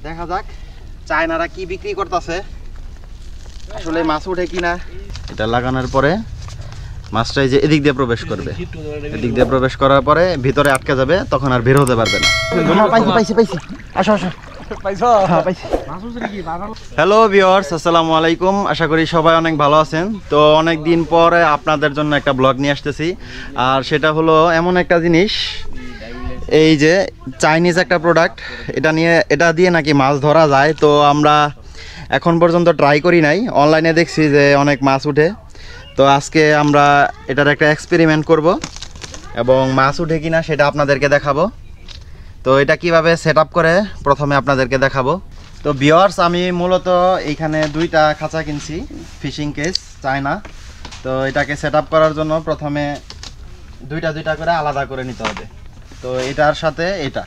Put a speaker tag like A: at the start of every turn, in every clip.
A: দেখা যাক চায়নারা কি বিক্রি করতেছে, আসলে মাছ ওঠে কিনা। এটা লাগানোর পরে মাছটা এই যে এদিক দিয়ে প্রবেশ করবে, এদিক দিয়ে প্রবেশ করার পরে ভিতরে আটকে যাবে, তখন আর বের হতে পারবে না। পাইছি আসো আসো। হ্যালো ভিউয়ার্স, আসসালামু আলাইকুম। আশা করি সবাই অনেক ভালো আছেন। তো অনেক দিন পরে আপনাদের জন্য একটা ব্লগ নিয়ে আসতেছি, আর সেটা হলো এমন একটা জিনিস, এই যে চাইনিজ একটা প্রোডাক্ট, এটা দিয়ে নাকি মাছ ধরা যায়। তো আমরা এখন পর্যন্ত ট্রাই করি নাই, অনলাইনে দেখছি যে অনেক মাছ উঠে। তো আজকে আমরা এটার একটা এক্সপেরিমেন্ট করব এবং মাছ উঠে কিনা সেটা আপনাদেরকে দেখাবো। তো এটা কিভাবে সেট আপ করে প্রথমে আপনাদেরকে দেখাবো। তো ভিউয়ার্স, আমি মূলত এইখানে দুইটা খাঁচা কিনছি, ফিশিং কেস চায়না। তো এটাকে সেট আপ করার জন্য প্রথমে দুইটা করে আলাদা করে নিতে হবে। তো এটার সাথে এটা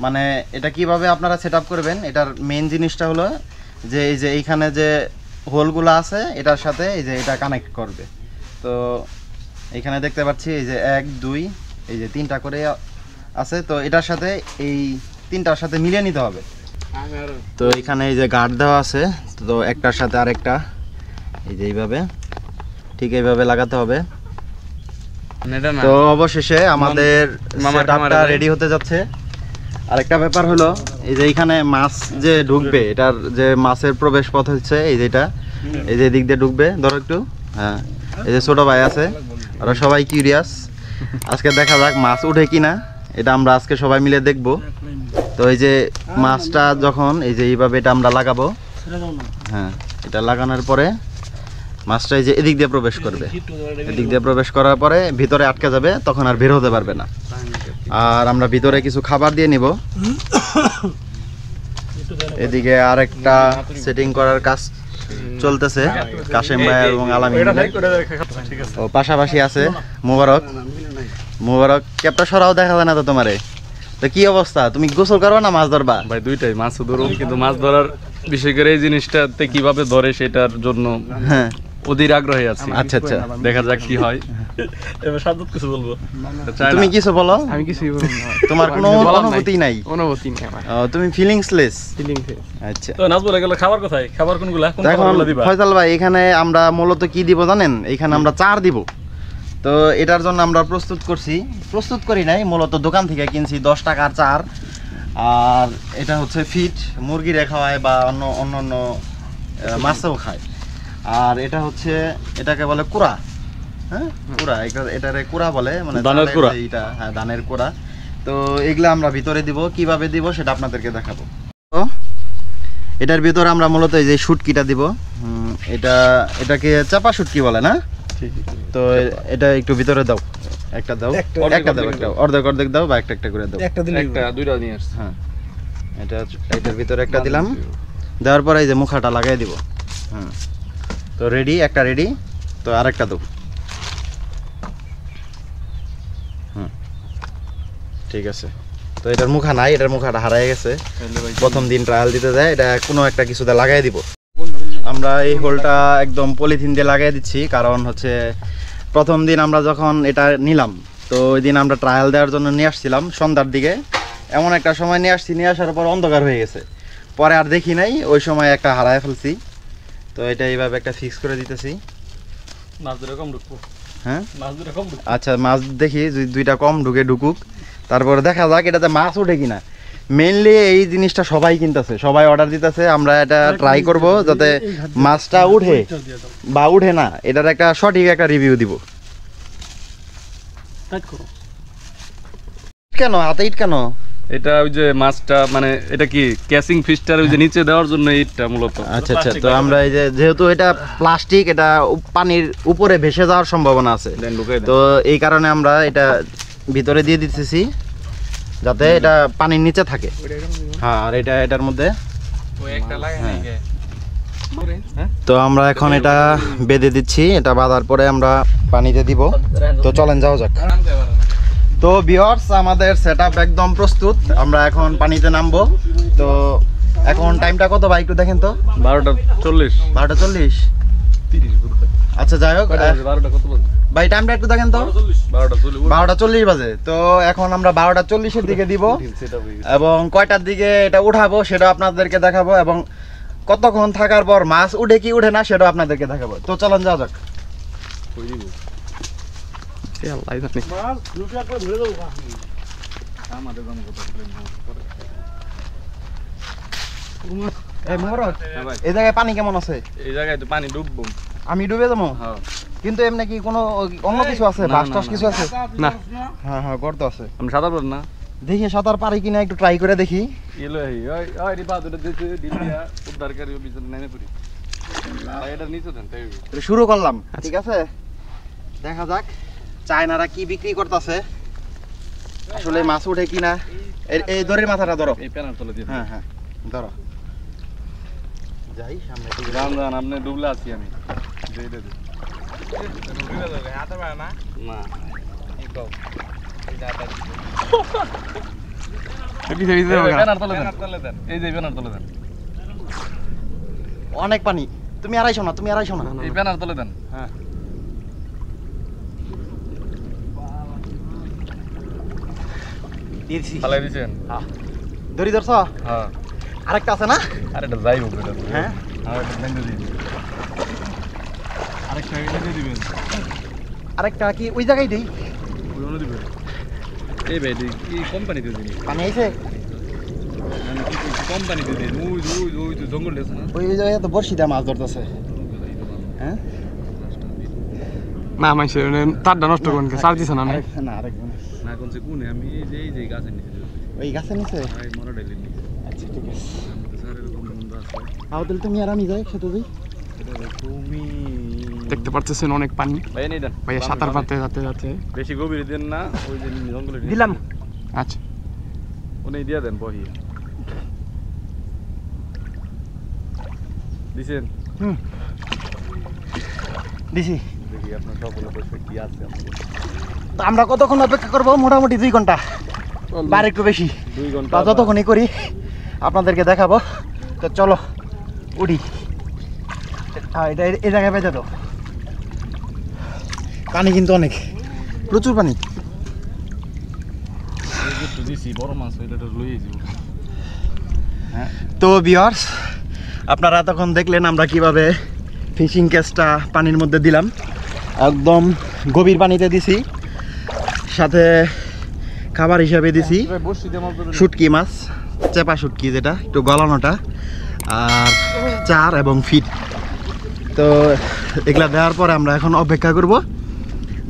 A: মানে এটা কিভাবে আপনারা সেট আপ করবেন, এটার মেন জিনিসটা হলো যে এই যে এইখানে যে হোলগুলো আছে এটার সাথে এই যে এটা কানেক্ট করবে। তো এইখানে দেখতে পাচ্ছি এই যে 1 2 এই যে 3টা করে আছে। তো এটার সাথে এই 3টার সাথে মিলিয়ে নিতে হবে। তো এখানে এই যে গার্ড দেওয়া আছে, তো একটার সাথে আরেকটা এই যে এইভাবে ঠিক এইভাবে লাগাতে হবে। তো অবশেষে আমাদের সেটআপটা রেডি হতে যাচ্ছে। আরেকটা ব্যাপার হলো এই যে এইখানে মাছ যে ঢুকবে, এটার যে মাছের প্রবেশ পথ হচ্ছে এই যে এটা, এই যে দিক দিয়ে ঢুকবে। ধরো একটু, হ্যাঁ, এই যে ছোট ভাই আছে, ওরা সবাই কিউরিয়াস। আজকে দেখা যাক মাছ উঠে কিনা, এটা আমরা আজকে সবাই মিলে দেখব। তো এই যে মাছটা যখন এই যে এইভাবে এটা আমরা লাগাবো, হ্যাঁ, এটা লাগানোর পরে মাছটা এই যে এদিক দিয়ে প্রবেশ করবে, এদিক দিয়ে প্রবেশ করার পরে ভিতরে আটকে যাবে, তখন আর বের হতে পারবে না। আর আমরা ভিতরে কিছু খাবার দিয়ে নিব। এদিকে আরেকটা সেটিং করার কাজ চলতেছে, কাশেম ভাই এবং আলামিন। ও পাশাপাশি আছে মুবারক। ক্যাপটা সরাও, দেখা যায় না তো তোমারে। তো কি অবস্থা, তুমি গোসল করবা না মাছ ধরবা?
B: ভাই দুইটাই, মাছ ধরুন, কিন্তু মাছ ধরার বিশেষ করে এই জিনিসটাতে কিভাবে ধরে সেটার জন্য
A: হ্যাঁ
B: অধীর আগ্রহী আছি।
A: আচ্ছা আচ্ছা,
B: দেখা যাক কি হয়। এবার সাজ্জাদ কিছু বলবো?
A: তুমি কিছু বলো।
C: আমি কিছুই বলবো না,
A: তোমার কোনো অনুভূতি নাই?
C: অনুভূতি নেই আমার,
A: তুমি ফিলিংসলেস।
B: আচ্ছা, তো নাচ বলে গেল খাবার কোথায়, খাবার কোনগুলা, কোন
A: দেখুন
B: খাবারগুলো দিবা?
A: ফয়সাল ভাই, এখানে আমরা মূলত কি দিব জানেন? এখানে আমরা চার দিব। তো এটার জন্য আমরা প্রস্তুত করি নাই, মূলত দোকান থেকে কিনছি 10 টাকার চার। আর এটা হচ্ছে ফিট, মুরগিরে খাওয়ায় বা অন্য মাছেও খায়। আর এটা হচ্ছে, এটাকে বলে কুড়া, হ্যাঁ কুড়া, এটারে কুড়া বলে, মানে
B: ধানের কুড়া।
A: এটা, হ্যাঁ ধানের কুড়া। তো এগুলা আমরা ভিতরে দিব, কিভাবে দিব সেটা আপনাদেরকে দেখাবো। তো এটার ভিতরে আমরা মূলত এই যে শুটকিটা দিব। এটাকে চাপা শুটকি বলে না? তো এটা একটু ভিতরে দাও, একটা দাও, অর্ধেক দাও বা একটা করে দাও।
C: একটা
B: দুইটা নিয়ে আসছি।
A: হ্যাঁ, এটার ভিতরে একটা দিলাম, দেওয়ার পরে এই যে মুখাটা লাগাই দিব। হুম, তো রেডি, একটা রেডি। তো আরেকটা দাও। হুম, ঠিক আছে। তো এটার মুখা নাই, এটার মুখাটা হারাই গেছে, প্রথম দিন ট্রায়াল দিতে যায়। এটা কোনো একটা কিছুতে লাগাই দিব। আমরা এই হোলটা একদম পলিথিন দিয়ে লাগাই দিচ্ছি, কারণ হচ্ছে প্রথম দিন আমরা যখন এটা নিলাম, তো ওই দিন আমরা ট্রায়াল দেওয়ার জন্য নিয়ে আসছিলাম সন্ধ্যার দিকে। এমন একটা সময় নিয়ে আসার পর অন্ধকার হয়ে গেছে, পরে আর দেখি নাই, ওই সময় একটা হারায় ফেলছি। তো এটা এইভাবে একটা ফিক্স করে দিতেছি। হ্যাঁ আচ্ছা, মাছ দেখি দুইটা কম ঢুকুক, তারপরে দেখা যাক এটাতে মাছ উঠে কিনা। মেইনলি এই জিনিসটা সবাই কিনতেছে, সবাই অর্ডার দিতেছে। আমরা এটা ট্রাই করব যাতে মাছটা উঠে বা উঠে না, এটার একটা সঠিক একটা রিভিউ দিব। কেন হাতে ইট কেন?
B: এটা ওই যে মাছটা, মানে এটা কি ক্যাচিং ফিশটার ওই যে নিচে দেওয়ার জন্য ইটটা মূলত।
A: আচ্ছা আচ্ছা, তো আমরা এই যে যেহেতু এটা প্লাস্টিক, এটা পানির উপরে ভেসে যাওয়ার সম্ভাবনা আছে, তো এই কারণে আমরা এটা ভিতরে দিয়ে দিতেছি যাতে এটা পানির নিচে থাকে। হ্যাঁ, আর এটার মধ্যে তো আমরা এখন এটা বেঁধে দিচ্ছি। এটা বাঁধার পরে আমরা পানিতে দিব। তো চলেন যাওয়া যাক। তো ভিউয়ার্স, আমাদের সেটআপ একদম প্রস্তুত, আমরা এখন পানিতে নামবো। তো এখন টাইমটা কত ভাই একটু দেখেন তো?
B: 12:40।
A: 12:40। আচ্ছা যাই হোক
B: 12টা কত বাজে?
A: ভাই টাইমটা একটু দেখেন তো 12:40 বাজে। তো এখন আমরা 12:40-এর দিকে দিব এবং কয়টার দিকে এটা উঠাবো সেটা আপনাদেরকে দেখাবো এবং কতক্ষণ থাকার পর মাছ উঠে কি উঠে না সেটা আপনাদেরকে দেখাবো। তো চলুন যাওয়া যাক। এই মোহরত, এই জায়গায় পানি কেমন আছে?
B: এই জায়গায় তো পানি ডুববো।
A: আমি ডুবে যাবো?
B: হ্যাঁ।
A: কিন্তু এমনি কি কোনো অন্য কিছু আছে? বাস টাস কিছু আছে?
B: না,
A: হ্যাঁ গর্ত আছে।
B: আমি সাঁতার পারি না।
A: দেখি সাঁতার পারি কিনা একটু ট্রাই করে দেখি।
B: এলো এই ওই ওই রিপা দুটো দিতে ডিলিয়া উদ্ধারকারী অভিযান নেমে পড়ি। আর এটা নিচে দেন তাই।
A: এটা শুরু করলাম, ঠিক আছে? দেখা যাক চায়নারা কি বিক্রি করতেছে, আসলে মাছ উঠে কিনা। এই দড়ির মাথাটা ধরো।
B: এই প্যানার তলে দিয়ে।
A: হ্যাঁ হ্যাঁ ধরো। যাই সামনে দিকে।
B: রান রান আপনি ডুবলে আছি আমি। দে দে। না। এই কও। এই জায়গাটা। প্যানার তলে দেন। এই যে প্যানার তলে দেন।
A: অনেক পানি। তুমি আড়াইশো না, তুমি আড়াইশো না।
B: এই প্যানার তলে দেন।
A: হ্যাঁ দিয়েছি।
B: ফালাই দিছেন?
A: হ্যাঁ দড়ি ধরছ?
B: হ্যাঁ।
A: আরেকটা আছে না?
B: আরে এটা যাই হোক এটা।
A: হ্যাঁ
B: আর এটা বেঁধে দিন। আরেকটা বেঁধে দিবেন।
A: আরেকটা কি ওই জায়গায় দেই?
B: ওই অনু দিবেন। এই ভাই কি কোম্পানিতে দিন?
A: পানি আইছে?
B: মানে কি কোম্পানিতে দিন? ওই তো জঙ্গল আছে না?
A: ওই জায়গায় তো বড়শি দিয়ে মাছ ধরতেছে। হ্যাঁ
C: না মাইছে তারটা নষ্ট করেন চার দিছে না
A: না আরেক
B: না কোন কোনে আমি এই যে গাছের নিচে
A: ওই গাছের নিচে।
B: ভাই মরা ডাইলের নিচে।
A: আচ্ছা ঠিক আছে।
B: আমাদের স্যারের বন্ধু বন্ধু আছে।
A: আও তাহলে তুমি আর আমি যাই খেতে যাই।
B: এটা তুমি
C: দেখতে পাচ্ছেন অনেক পানি
B: ভাই নেই দেন।
C: ভাইয়া সাঁতার পাতে যাতে
B: বেশি গভীরে দেন না, ওই যে জঙ্গলে
A: দিলাম।
C: আচ্ছা
B: উনি দিয়া দেন বহি দিছেন।
A: দিছি।
B: দেখি আপনার সবগুলো পয়সা কি আছে আপনাদের।
A: তো আমরা কতক্ষণ অপেক্ষা করবো? মোটামুটি 2 ঘন্টা বা একটু বেশি।
B: 2 ঘন্টা
A: বা যতক্ষণই করি আপনাদেরকে দেখাবো। তো চলো উঠি। এটা এই জায়গায় বেঁধে দাও। পানি কিন্তু অনেক, প্রচুর পানি।
B: একটু দিছি বড় মাছ হইলে তো লইয়ে যাব। হ্যাঁ
A: তো ভিউয়ার্স, আপনারা এতক্ষণ দেখলেন আমরা কিভাবে ফিশিং ক্যাচটা পানির মধ্যে দিলাম। একদম গভীর পানিতে দিছি, সাথে খাবার হিসাবে দিছি
B: বসি দে মাছ ধরে।
A: শুটকি মাছ, চেপা শুটকি যেটা একটু গলানোটা, আর চার এবং ফিট। তো এগুলা দেওয়ার পরে আমরা এখন অপেক্ষা করব,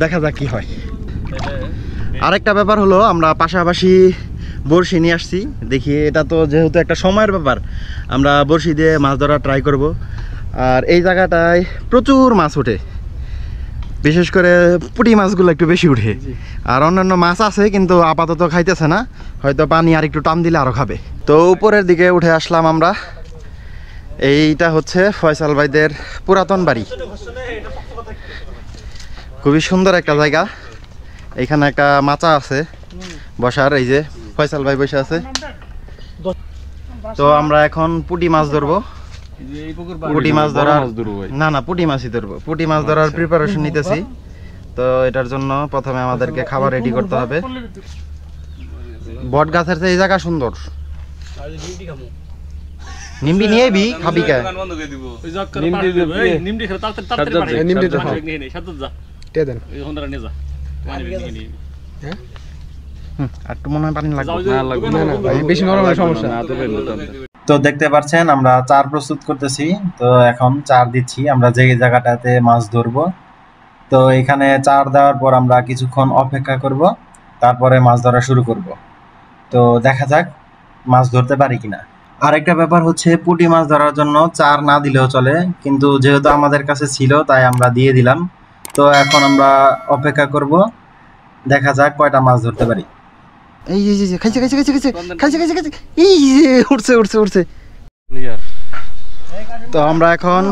A: দেখা যাক কি হয়। আরেকটা ব্যাপার হলো আমরা পাশাপাশি বড়শি নিয়ে আসছি। দেখি এটা তো যেহেতু একটা সময়ের ব্যাপার, আমরা বড়শি দিয়ে মাছ ধরা ট্রাই করব। আর এই জায়গাটায় প্রচুর মাছ ওঠে, বিশেষ করে পুঁটি মাছগুলো একটু বেশি উঠে। আর অন্যান্য মাছ আছে কিন্তু আপাতত খাইতেছে না, হয়তো পানি আর একটু টান দিলে আরও খাবে। তো উপরের দিকে উঠে আসলাম আমরা। এইটা হচ্ছে ফয়সাল ভাইদের পুরাতন বাড়ি, খুবই সুন্দর একটা জায়গা। এখানে একটা মাচা আছে বসার, এই যে ফয়সাল ভাই বসে আছে। তো আমরা এখন পুঁটি মাছ ধরবো। পুঁটি মাছ ধরার না পুঁটি মাছই ধরবো। পুঁটি মাছ ধরার প্রিপারেশন নিতেছি। তো এটার জন্য প্রথমে আমাদেরকে খাবার রেডি করতে হবে। বট গাছের চেয়ে এই জায়গা সুন্দর। নিমডি নিয়ে বি খাবি কে? একটু মনে হয় পানি লাগবে,
C: বেশি নরম হলে সমস্যা।
A: তো দেখতে পাচ্ছেন আমরা চার প্রস্তুত করতেছি। তো এখন চার দিচ্ছি আমরা যে জায়গাটাতে মাছ ধরবো। তো এখানে চার দেওয়ার পর আমরা কিছুক্ষণ অপেক্ষা করব, তারপরে মাছ ধরা শুরু করব। তো দেখা যাক মাছ ধরতে পারি কিনা। আরেকটা ব্যাপার হচ্ছে পুঁটি মাছ ধরার জন্য চার না দিলেও চলে, কিন্তু যেহেতু আমাদের কাছে ছিল তাই আমরা দিয়ে দিলাম। তো এখন আমরা অপেক্ষা করব, দেখা যাক কয়টা মাছ ধরতে পারি। এই যে খাইছে খাইছে খাইছে খাইছে খাইছে খাইছে খাইছে এই উঠছে উঠছে উঠছে। তো আমরা এখন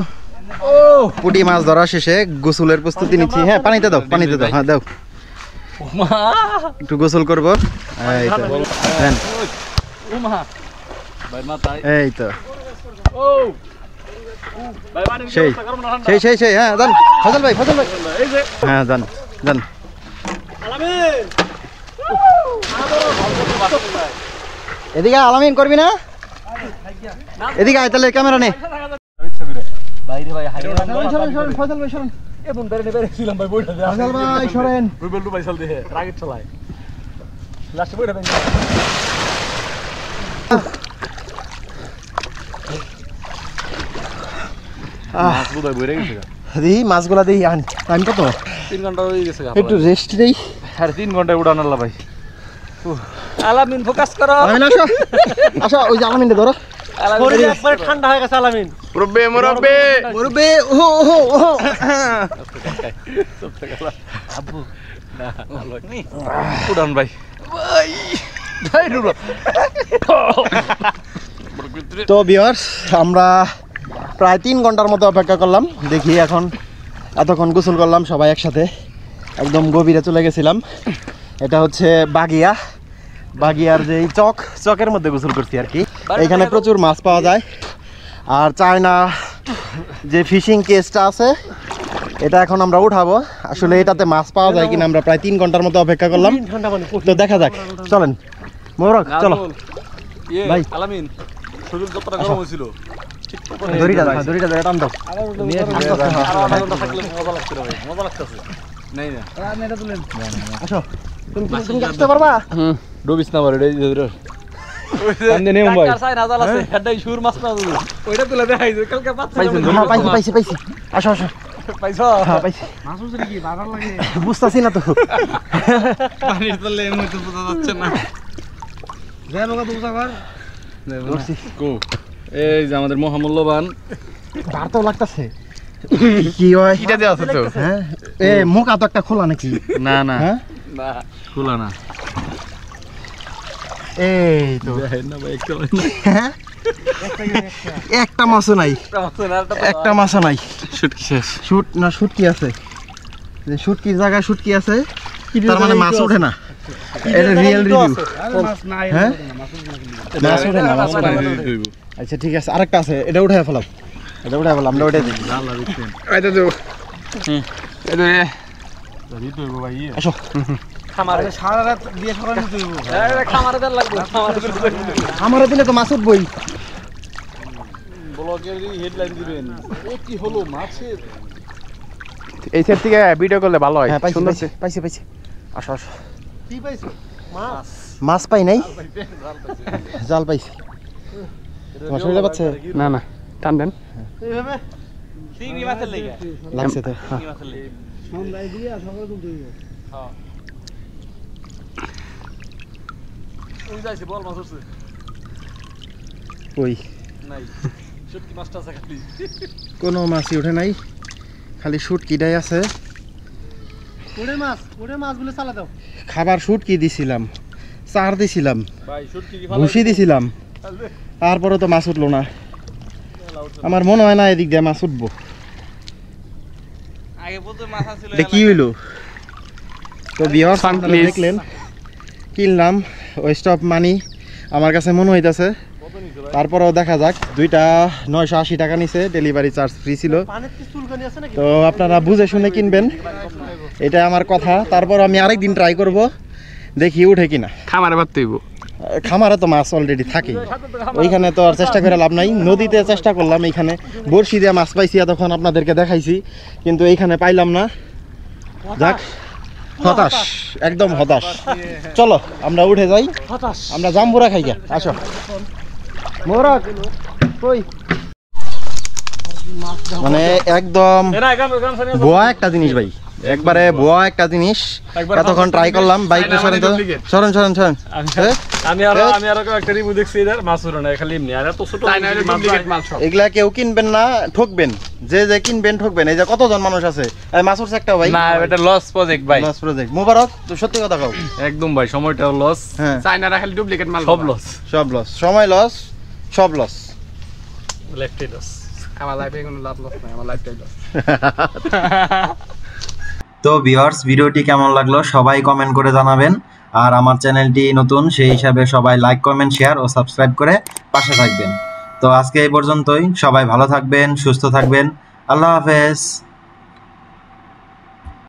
A: পুঁটি মাছ ধরা শেষে গোসলের প্রস্তুতি নিচ্ছি। হ্যাঁ পানিতে দাও, পানিতে দাও। হ্যাঁ দাও, একটু গোসল করবো। এই তো সেই সেই সেই সেই হ্যাঁ যান ফজল ভাই হ্যাঁ যান যান এদিকে আলামিন করবি না এদিকে আয় তাহলে ক্যামেরা নে
B: বাইরে ভাই হাইরে
A: ফজল ভাই সরেন
B: এমন বেরে বেরে ছিলাম ভাই বইটা দে
A: ফজল ভাই সরেন
B: রুবেল রুবাই চল দে রাগের চলায় লাস্টে বইটা দেন মাছ বুদাই বইরে গেছে
A: দি মাছগুলা দেই আন টাইম কত
B: 3 ঘন্টা হয়ে গেছে
A: একটু রেস্ট দেই
B: আরে 3 ঘন্টায় উড়ান আল্লাহ ভাই আলামিন ফোকাস করো
A: আলামিন আসো আসো ওই যে আলামিনটা ধরো
B: শরীর একবার ঠান্ডা হয়ে গেছে আলামিন
A: মুরব্বি ওহো ওহো ওহো
B: আব্বু না উড়ান ভাই ভাই নুরো
A: তো ভিউয়ার্স আমরা প্রায় 3 ঘন্টার মতো অপেক্ষা করলাম দেখি এখন এতক্ষণ গোসল করলাম সবাই একসাথে একদম গভীরে চলে গেছিলাম এটা হচ্ছে বাগিয়ার যে চকের মধ্যে গোসল করছি আর কি এখানে প্রচুর মাছ পাওয়া যায় আর চায়না যে ফিশিং কেসটা আছে এটা এখন আমরা উঠাবো আসলে এটাতে মাছ পাওয়া যায় কিনা আমরা প্রায় 3 ঘন্টার মতো অপেক্ষা করলাম তো দেখা যাক চলেন মোরক চলো ভাই
B: আলামিন শরীর যতটা গরম হয়েছিল
A: দড়িটা টান দাও
B: মজা লাগতেছে নাই না
A: আসো তুমি আসতে পারবা
B: ডুবিস না বারে কান্দে নেম ভাই কার সাই নাজাল আছে হেডাই সুর মাছ না ওইটা তুলে দেখাই যে কালকে
A: পাইছি আসো আসো
B: পাইছো
A: হ্যাঁ পাইছি
B: মাছ উছরে কি বাগার লাগে
A: বুঝতাছি না তো
B: পানির তলে এমন তো বোঝা যাচ্ছে না যাই বাবা দুসা কর
A: ধরছি
B: কো এই যে আমাদের মহামূল্যবান
A: বার তো লাগতাছে কি হয়
B: কিটা দেওয়া আছে তো
A: হ্যাঁ এ মুখ আতো একটা খোলা নাকি
B: না না
A: হ্যাঁ
B: না খোলা না
A: এই তো
B: না ভাই একটা
A: হ্যাঁ একটা মাছও নাই একটা মাছও নাই
B: শুটকি শেষ
A: শুটকি আছে যে শুটকির জায়গায় শুটকি আছে তার মানে মাছ ওঠে না এটা রিয়েল রিভিউ
B: মাছ নাই
A: হ্যাঁ মাছ ওঠে না মাছ ওঠে না আচ্ছা ঠিক আছে আরেকটা আছে এটা উঠায় ফেলাও আমরা উঠাই দিই
B: এটা তো এটা
A: আসো
B: খামারে সারা রাত দিয়ে সরানো তুই এটা খামারে দেন লাগবে
A: আমার দিনে তো মাছ উঠবই
B: ব্লগের হেডলাইন দিবেন এ কি হলো মাছের
C: এই সাইড থেকে ভিডিও করলে ভালো হয়
A: হ্যাঁ পাইছি আসো
B: কি পাইছো মাছ
A: মাছ পাই নাই জাল পাইছি তোমার শরীরে পাচ্ছে
C: না না টান দেন
B: এইভাবে চিংড়ি মাছের লাগা
A: লাগছে তো
B: চিংড়ি মাছের লাগা সন্ধ্যায় দিয়া সকালে তুলতে হইব হ্যাঁ ওই যাইছে বল মাছ উঠছে
A: ওই
B: নাই শুটকি মাছটা আছে খালি
A: কোনো মাছই ওঠে নাই খালি শুটকিটাই আছে
B: ওরে মাছ বলে চালা দাও
A: খাবার শুটকি দিছিলাম চার দিছিলাম
B: ভাই শুটকি কি
A: ভুসি দিছিলাম তারপরে তো মাছ উঠলো না আমার মনে হয় না এদিক দিয়ে মাছ উঠবো
B: আগে প্রচুর মাছ ছিল
A: এটা কি হইলো তো ভিউয়ার্স আপনারা দেখলেন কিনলাম ওয়েস্ট অফ মানি আমার কাছে মনে হইতাছে তারপরেও দেখা যাক দুইটা 980 টাকা নিছে ডেলিভারি চার্জ ফ্রি ছিল তো আপনারা বুঝে শুনে কিনবেন এটা আমার কথা তারপর আমি আরেকদিন ট্রাই করব দেখি উঠে কিনা
C: খামারে বাদ তৈব
A: খামারে তো মাছ অলরেডি থাকে ওইখানে তো আর চেষ্টা করে লাভ নাই নদীতে চেষ্টা করলাম এইখানে বড়শি দিয়ে মাছ পাইছি তখন আপনাদেরকে দেখাইছি কিন্তু এইখানে পাইলাম না যাক হতাশ একদম হতাশ চলো আমরা উঠে যাই আমরা জাম্বুরা খাই গা আসো মোরক কই মানে একদম ভুয়া একটা জিনিস ভাই একবারে ভুয়া একটা জিনিস এতক্ষণ ট্রাই করলাম বাইক সরেন
B: আমি আরো একটা রিভিউ দেখছি এটার মাছ উড়ে না খালি এমনি আর এত ছোট মাছ
A: এগুলা কেউ কিনবেন না ঠকবেন যে কিনবেন ঠকবেন এই যে কতজন মানুষ আছে মাছ উঠছে একটা ভাই
B: না এটা লস প্রজেক্ট ভাই
A: লস প্রজেক্ট মোবারক তো সত্যি কথা কও
B: একদম ভাই সময়টাও লস
A: হ্যাঁ
C: চায়নারা খালি ডুপ্লিকেট মাল
B: সব লস
A: সময় লস সব লস
B: লেফটে লস
C: আমার লাইফে কোনো লাভ লস নাই আমার লাইফটাই লস
A: তো ভিউয়ার্স ভিডিওটি কেমন লাগলো সবাই কমেন্ট করে জানাবেন আর আমার চ্যানেলটি নতুন সেই হিসাবে সবাই লাইক কমেন্ট শেয়ার ও সাবস্ক্রাইব করে পাশে থাকবেন তো আজকে এই পর্যন্তই, সবাই ভালো থাকবেন, সুস্থ থাকবেন, আল্লাহ হাফেজ।